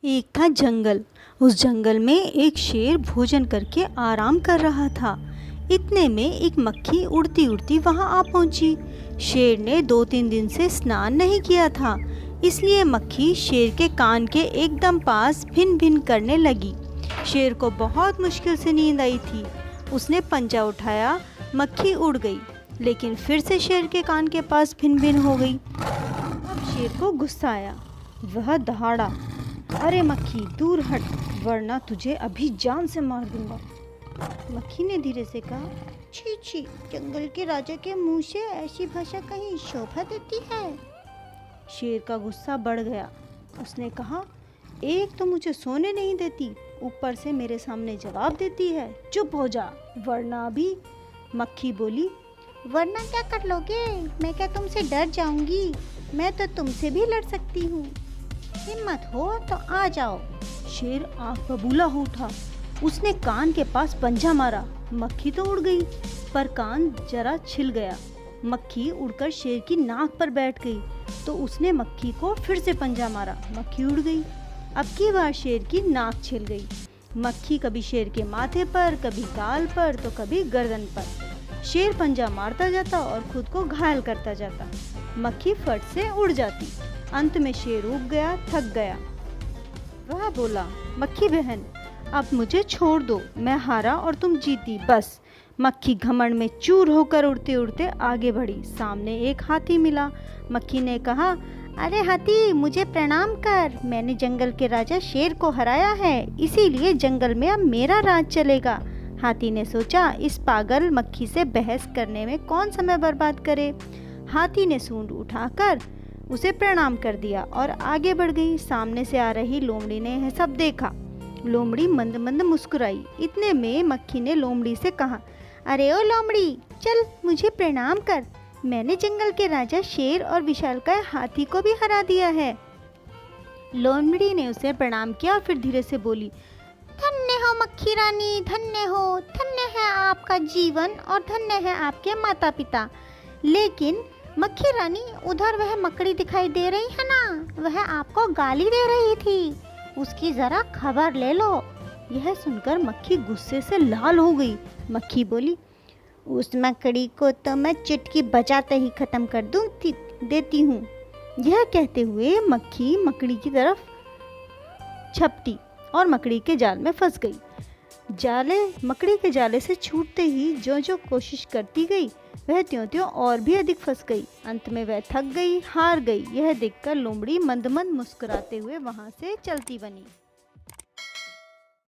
एक था जंगल। उस जंगल में एक शेर भोजन करके आराम कर रहा था। इतने में एक मक्खी उड़ती उड़ती वहां आ पहुंची। शेर ने 2-3 दिन से स्नान नहीं किया था, इसलिए मक्खी शेर के कान के एकदम पास भिन भिन करने लगी। शेर को बहुत मुश्किल से नींद आई थी। उसने पंजा उठाया, मक्खी उड़ गई, लेकिन फिर से शेर के कान के पास भिन भिन हो गई। अब शेर को गुस्सा आया। वह दहाड़ा, अरे मक्खी दूर हट, वरना तुझे अभी जान से मार दूंगा। मक्खी ने धीरे से कहा, छी छी, जंगल के राजा के मुंह से ऐसी भाषा कहीं शोभा देती है। शेर का गुस्सा बढ़ गया। उसने कहा, एक तो मुझे सोने नहीं देती, ऊपर से मेरे सामने जवाब देती है। चुप हो जा, वरना अभी। मक्खी बोली, वरना क्या कर लोगे? मैं क्या तुमसे डर जाऊंगी? मैं तो तुमसे भी लड़ सकती हूँ। हिम्मत हो तो आ जाओ। शेर आंख बबूला हो उठा। उसने कान के पास पंजा मारा। मक्खी तो उड़ गई, पर कान जरा छिल गया। मक्खी उड़कर शेर की नाक पर बैठ गई, तो उसने मक्खी को फिर से पंजा मारा। मक्खी उड़ गई। अब की बार शेर की नाक छिल गई। मक्खी कभी शेर के माथे पर, कभी गाल पर, तो कभी गर्दन पर। शेर पंजा मारता जाता और खुद को घायल करता जाता। मक्खी फट से उड़ जाती। अंत में शेर ऊब गया, थक गया। वह बोला, मक्खी बहन, अब मुझे छोड़ दो, मैं हारा और तुम जीती, बस। मक्खी घमंड में चूर होकर उड़ते उड़ते आगे बढ़ी। सामने एक हाथी मिला। मक्खी ने कहा, अरे हाथी, मुझे प्रणाम कर। मैंने जंगल के राजा शेर को हराया है, इसीलिए जंगल में अब मेरा राज चलेगा। हाथी ने सोचा, इस पागल मक्खी से बहस करने में कौन समय बर्बाद करे। हाथी ने सूंड उठाकर उसे प्रणाम कर दिया और आगे बढ़ गई। सामने से आ रही लोमड़ी ने यह सब देखा। लोमड़ी मंद मंद मुस्कुराई। इतने में मक्खी ने लोमड़ी से कहा, अरे ओ लोमड़ी, चल मुझे प्रणाम कर। मैंने जंगल के राजा शेर और विशालकाय हाथी को भी हरा दिया है। लोमड़ी ने उसे प्रणाम किया और फिर धीरे से बोली, धन्य हो मक्खी रानी, धन्य हो, धन्य है आपका जीवन और धन्य है आपके माता पिता। लेकिन मक्खी रानी, उधर वह मकड़ी दिखाई दे रही है ना, वह आपको गाली दे रही थी, उसकी जरा खबर ले लो। यह सुनकर मक्खी गुस्से से लाल हो गई। मक्खी बोली, उस मकड़ी को तो मैं चुटकी बजाते ही खत्म कर देती हूँ। यह कहते हुए मक्खी मकड़ी की तरफ झपटी और मकड़ी के जाल में फंस गई। मकड़ी के जाले से छूटते ही जो जो कोशिश करती गई, वह त्यों त्यों और भी अधिक फंस गई। अंत में वह थक गई, हार गई। यह देखकर लोमड़ी मंद मंद मुस्कुराते हुए वहां से चलती बनी।